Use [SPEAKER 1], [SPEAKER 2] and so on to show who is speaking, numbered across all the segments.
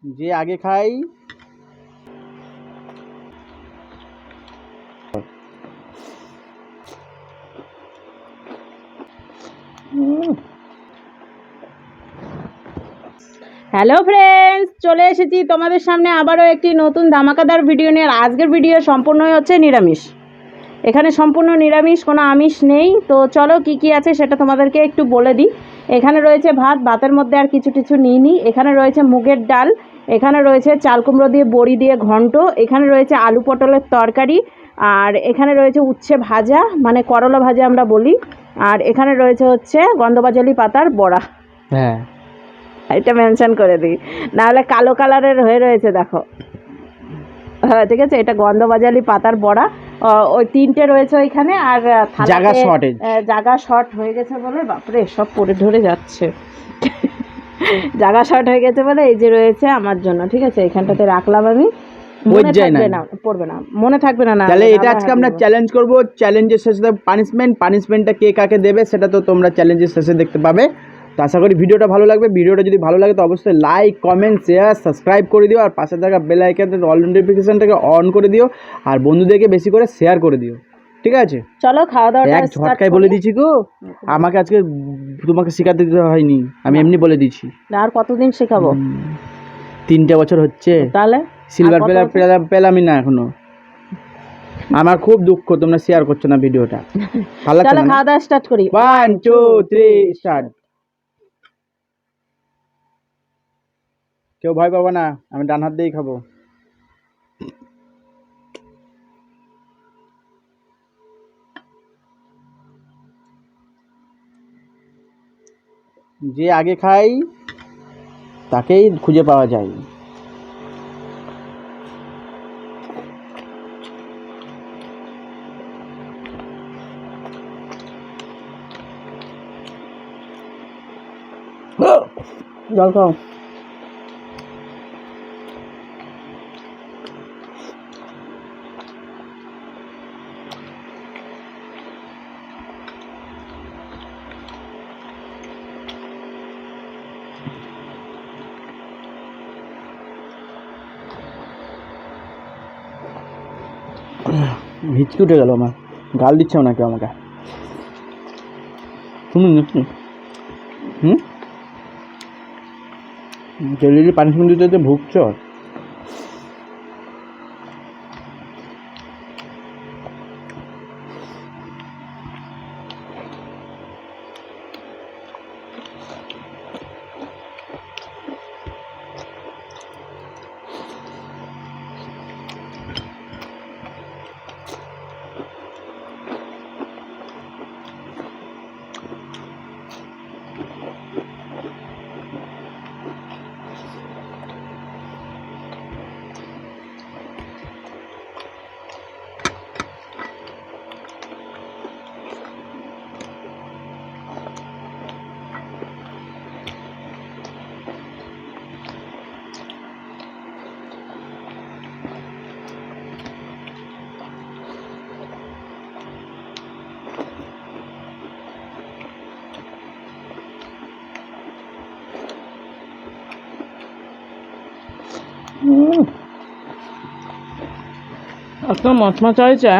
[SPEAKER 1] যে আগে খাই
[SPEAKER 2] হ্যালো ফ্রেন্ডস, চলে এসেছি তোমাদের সামনে আবারও একটি নতুন ধামাকাদার ভিডিও নিয়ে। আজকের ভিডিও সম্পূর্ণই হচ্ছে নিরামিষ। এখানে সম্পূর্ণ নিরামিষ, কোনো আমিষ নেই। তো চলো কি কি আছে সেটা তোমাদেরকে একটু বলে দিই। এখানে রয়েছে ভাত, ভাতের মধ্যে আর কিছু নিইনি। এখানে রয়েছে মুগের ডাল, এখানে রয়েছে চাল কুমড়ো দিয়ে বড়ি দিয়ে ঘন্ট, এখানে রয়েছে আলু পটলের তরকারি, আর এখানে রয়েছে উচ্ছে ভাজা মানে করলা ভাজা আমরা বলি, আর এখানে রয়েছে হচ্ছে গন্ধবাজালি পাতার বড়া।
[SPEAKER 1] হ্যাঁ,
[SPEAKER 2] এটা মেনশন করে দিই, নাহলে কালো কালারের হয়ে রয়েছে দেখো। হ্যাঁ ঠিক আছে, এটা গন্ধবাজালি পাতার বড়া। ওই তিনটে রয়েছে ওইখানে। আর
[SPEAKER 1] জায়গা শর্টেজ।
[SPEAKER 2] জায়গা শর্ট হয়ে গেছে বলে, বাপরে সব পড়ে ধরে যাচ্ছে। জায়গা শর্ট হয়ে গেছে বলে এই যে রয়েছে আমার জন্য, ঠিক আছে। এখানটাতে রাখলাম আমি, মনে থাকবে না, পড়বে না, মনে থাকবে না।
[SPEAKER 1] তাহলে এটা আজকে আমরা চ্যালেঞ্জ করব। চ্যালেঞ্জের শেষে পানিশমেন্টটা কে কাকে দেবে সেটা তো তোমরা চ্যালেঞ্জের শেষে দেখতে পাবে। তো আশা করি ভিডিওটা ভালো লাগবে। ভিডিওটা যদি ভালো লাগে তো অবশ্যই লাইক, কমেন্ট, শেয়ার, সাবস্ক্রাইব করে দিও। আর পাশে থাকা বেল আইকনটা অল নোটিফিকেশনটাকে অন করে দিও। আর বন্ধুদেরকে বেশি করে শেয়ার করে দিও, ঠিক আছে?
[SPEAKER 2] চলো খাওয়া দাওয়া
[SPEAKER 1] এক ঝটকায় বলে দিচ্ছি গো, আমাকে আজকে তোমাকে শেখাতে দিতে হয়নি, আমি এমনি বলে দিচ্ছি।
[SPEAKER 2] আর কতদিন শেখাবো?
[SPEAKER 1] 3টে বছর হচ্ছে,
[SPEAKER 2] তাহলে
[SPEAKER 1] সিলভার পেলামই না এখনো। আমার খুব দুঃখ তোমরা শেয়ার করছো না ভিডিওটা। ভালো লাগছে
[SPEAKER 2] চলো
[SPEAKER 1] না?
[SPEAKER 2] খাওয়া দাওয়া স্টার্ট করি।
[SPEAKER 1] 1 2 3 স্টার্ট। কেউ ভয় পাবো না, আমি ডান হাত দিয়েই খাবো। যে আগে খাই তাকেই খুঁজে পাওয়া যায়।
[SPEAKER 2] জল খাও।
[SPEAKER 1] হিচকি উঠে গেল আমার, গাল দিচ্ছে নাকি আমাকে? শুনুন একটু। ডেলি পানিশমেন্ট দিতে ভুগছ।
[SPEAKER 2] এত মচমচা হয়েছে।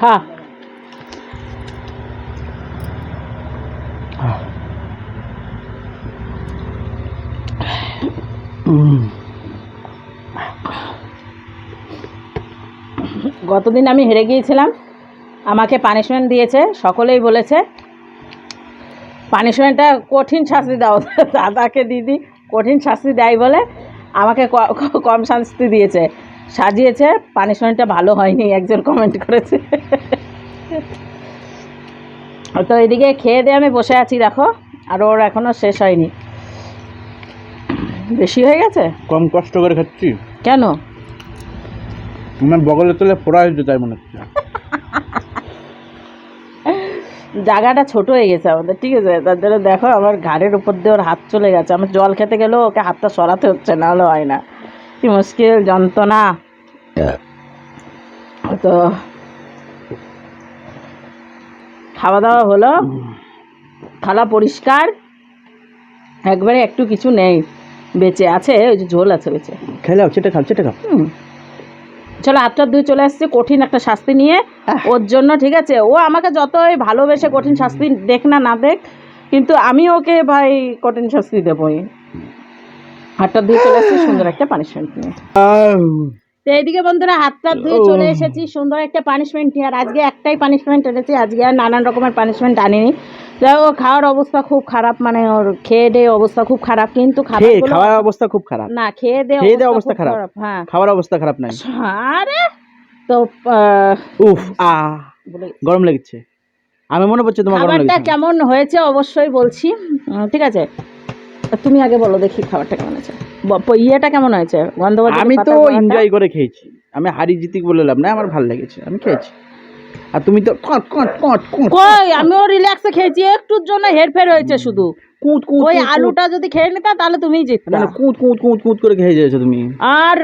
[SPEAKER 2] হ্যাঁ গতদিন আমি হেরে গিয়েছিলাম, আমাকে পানিশমেন্ট দিয়েছে, সকলেই বলেছে পানিশমেন্টটা কঠিন শাস্তি দাও। দাদাকে দিদি কঠিন শাস্তি দেয় বলে আমাকে কম শাস্তি দিয়েছে, সাজিয়েছে। পানিশমেন্টটা ভালো হয়নি, একজন কমেন্ট করেছে। তো এদিকে খেয়ে দিয়ে আমি বসে আছি, দেখো, আর ওর এখনও শেষ হয়নি। বেশি হয়ে গেছে।
[SPEAKER 1] কম কষ্ট করে খাচ্ছি
[SPEAKER 2] কেন?
[SPEAKER 1] আমার বগলে তোলে ফোড়া হয়েছে তাই মনে হচ্ছে।
[SPEAKER 2] জায়গাটা ছোট হয়ে গেছে আমাদের, ঠিক আছে, তার জন্য দেখো আমার ঘাড়ের উপর দিয়ে ওর হাত চলে গেছে। আমার জল খেতে গেলেও ওকে হাতটা সরাতে হচ্ছে, না হলে হয় না। কি মুশকিল যন্ত্রণা। তো খাওয়া দাওয়া হলো, থালা পরিষ্কার, একবারে একটু কিছু নেই বেঁচে আছে, ওই যে ঝোল আছে বেঁচে।
[SPEAKER 1] খেলাও চেটে খাও চেটে খাও।
[SPEAKER 2] চলো হাতটা ধুয়ে চলে আসছে কঠিন একটা শাস্তি নিয়ে ওর জন্য, ঠিক আছে। ও আমাকে যতই ভালোবেসে কঠিন শাস্তি দেখ না দেখ, কিন্তু আমি ওকে ভাই কঠিন শাস্তি দেবই। হাতটা ধুয়ে চলে আসছি সুন্দর একটা পানিশমেন্ট নিয়ে। তো এইদিকে বন্ধুরা হাতটা ধুয়ে চলে এসেছি সুন্দর একটা পানিশমেন্ট নিয়ে। আর আজকে একটাই পানিশমেন্ট এনেছি, আজকে আর নানান রকমের পানিশমেন্ট আনিনি। যাই হোক, খাওয়ার অবস্থা খুব খারাপ, মানে ওর খেয়ে দিয়ে অবস্থা খুব খারাপ। কিন্তু
[SPEAKER 1] খাওয়ার অবস্থা খুব খারাপ
[SPEAKER 2] না, খেয়ে দিয়ে অবস্থা খারাপ। হ্যাঁ,
[SPEAKER 1] খাওয়ার অবস্থা খারাপ নাই।
[SPEAKER 2] আরে তো
[SPEAKER 1] উফ গরম লেগেছে। আমি মনে পড়ছে তোমার গরম লেগেছে।
[SPEAKER 2] খাবারটা কেমন হয়েছে অবশ্যই বলছি, ঠিক আছে। তুমি আগে বলো দেখি খাবারটা কেমন হয়েছে, ইয়েটা কেমন হয়েছে।
[SPEAKER 1] আমি তো এনজয় করে খেয়েছি, আমি হারি জিতি বললাম না, আমার ভালো লেগেছে, আমি খেয়েছি। আর তুমি তো
[SPEAKER 2] কই, আমিও রিল্যাক্সে খেয়েছি, একটুর জন্য হেরফের হয়েছে শুধু। ওই আলুটা যদি খেয়ে নিতা তাহলে তুমিই জিততা।
[SPEAKER 1] না, কুঁত কুঁত কুঁত কুঁত করে খেয়ে যাচ্ছ তুমি।
[SPEAKER 2] আর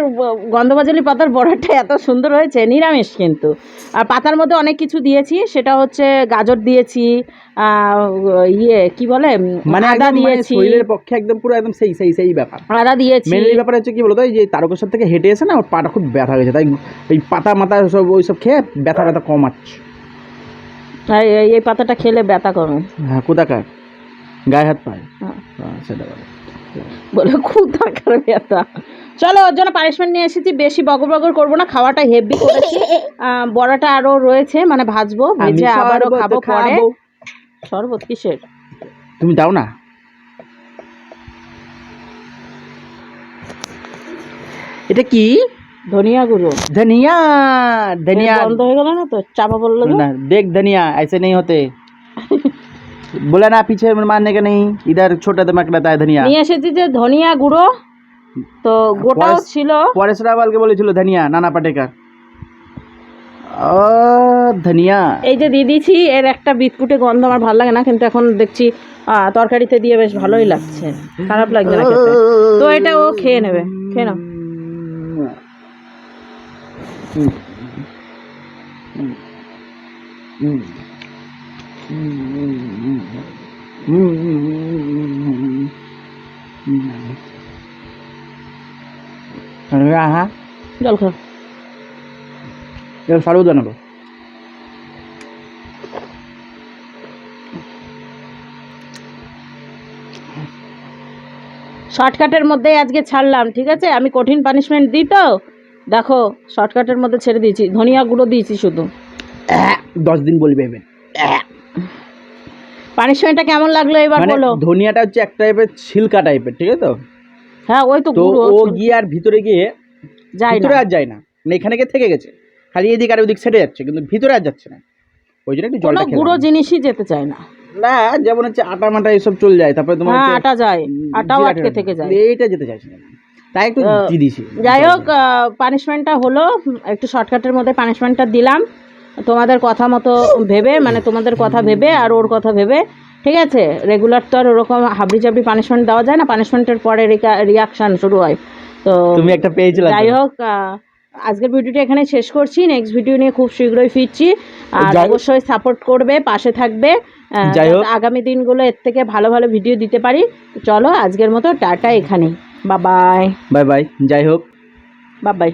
[SPEAKER 2] গন্ধবাজালি পাতার বড়াটা এত সুন্দর হয়েছে, নিরামিষ কিন্তু। আর পাতার মধ্যে অনেক কিছু দিয়েছি, সেটা হচ্ছে গাজর দিয়েছি, ইয়ে কি বলে,
[SPEAKER 1] মানে
[SPEAKER 2] আদা দিয়েছি।
[SPEAKER 1] শরীরের পক্ষে একদম পুরো একদম সেই ব্যাপার।
[SPEAKER 2] আদা দিয়েছি।
[SPEAKER 1] মেনলি ব্যাপার হচ্ছে কি বলতো, এই যে তারকেশ্বর থেকে হেঁটে এসে না ওর পাটা খুব ব্যথা হয়েছে, তাই এই পাতা মাথা সব ওইসব খেয়ে ব্যথা কমাচ্ছে।
[SPEAKER 2] এই পাতাটা খেলে ব্যথা কমে।
[SPEAKER 1] হ্যাঁ, কোথাকার গায়ে হাত পায় সেটা
[SPEAKER 2] বলে কোথাকার ব্যথা। চলো, ওর জন্য পানিশমেন্ট নিয়ে এসেছি, বেশি বগর বগর করবো না, খাওয়াটা হেভি করেছি। বড়াটা আরো রয়েছে, মানে ভাজবো, ভেজে আবারও খাবো পরে। শরবত কিসের?
[SPEAKER 1] তুমি দাও না। এটা কি?
[SPEAKER 2] ধনিয়া গুঁড়ো।
[SPEAKER 1] धनिया धनिया
[SPEAKER 2] বন্ধ হয়ে গেল না তো, চাপা বললো
[SPEAKER 1] ना, देख धनिया ऐसे नहीं होते। बोला ना पीछे मारने का नहीं, इधर छोटा दिमाग रहता है धनिया।
[SPEAKER 2] নিয়ে এসেছি যে ধনিয়া গুঁড়ো, তো গোটাও ছিল।
[SPEAKER 1] পরেশ রাওয়ালকে বলেছিল ধনিয়া, নানা পাটেকার। ধনিয়া
[SPEAKER 2] এই যে দিয়ে দিয়েছি, এর একটা বিটকুটে গন্ধ আমার ভালো লাগে না, কিন্তু এখন দেখছি তরকারিতে দিয়ে বেশ ভালোই লাগছে, খারাপ লাগছে না খেতে। তো এটা ও খেয়ে নেবে, খেয়ে নাও। জল খাও।
[SPEAKER 1] সারু জানাবো।
[SPEAKER 2] শর্টকাটের মধ্যেই আজকে ছাড়লাম, ঠিক আছে। আমি কঠিন পানিশমেন্ট দিই তো, দেখো শর্টকাটের মধ্যে ছেড়ে দিয়েছি, ধনিয়া গুঁড়ো দিয়েছি শুধু।
[SPEAKER 1] 10 দিন বলবে
[SPEAKER 2] পানিশমেন্টটা কেমন লাগলো এবার বলো।
[SPEAKER 1] ধনিয়াটা হচ্ছে এক টাইপের ছিলকা টাইপের, ঠিক আছে তো।
[SPEAKER 2] হ্যাঁ, ওই তো
[SPEAKER 1] ও গিয়ে আর ভিতরে গিয়ে ভিতরে আর যায় না, এখানে গিয়ে থেকে গেছে, খালি এদিক আর ওদিক ছেড়ে যাচ্ছে, কিন্তু ভিতরে আর যাচ্ছে না। ওই জন্য একটু জলটা খেলাম।
[SPEAKER 2] গুঁড়ো জিনিসই যেতে চায় না।
[SPEAKER 1] না, যেমন হচ্ছে আটা মাটা এসব চলে যায়, তারপরে তোমার
[SPEAKER 2] আটা যায়, আটাও আটকে থেকে যায়,
[SPEAKER 1] এইটা যেতে চাইছে না, তাই একটু দিয়ে দিছি।
[SPEAKER 2] যাই হোক, পানিশমেন্টটা হলো একটু শর্টকাটের মধ্যে পানিশমেন্টটা দিলাম, তোমাদের কথা মতো ভেবে, মানে তোমাদের কথা ভেবে আর ওর কথা ভেবে ঠিক আছে, রেগুলার তো আর ওরকম হাবড়ি চাবড়ি পানিশমেন্ট দেওয়া যায় না, পানিশমেন্টের পরে রিয়াকশান শুরু হয়। তো
[SPEAKER 1] তুমি একটা পেয়েছিলে
[SPEAKER 2] যাই হোক, আজকের ভিডিওটা এখানে শেষ করছি। নেক্সট ভিডিও নিয়ে খুব শীঘ্রই ফিরছি, আর অবশ্যই সাপোর্ট করবে, পাশে থাকবে,
[SPEAKER 1] যাই হোক
[SPEAKER 2] আগামী দিনগুলো এর থেকে ভালো ভালো ভিডিও দিতে পারি। চলো আজকের মতো টাটা, এখানেই, বাই বাই।
[SPEAKER 1] বাই বাই, যাই হোক
[SPEAKER 2] বাই বাই।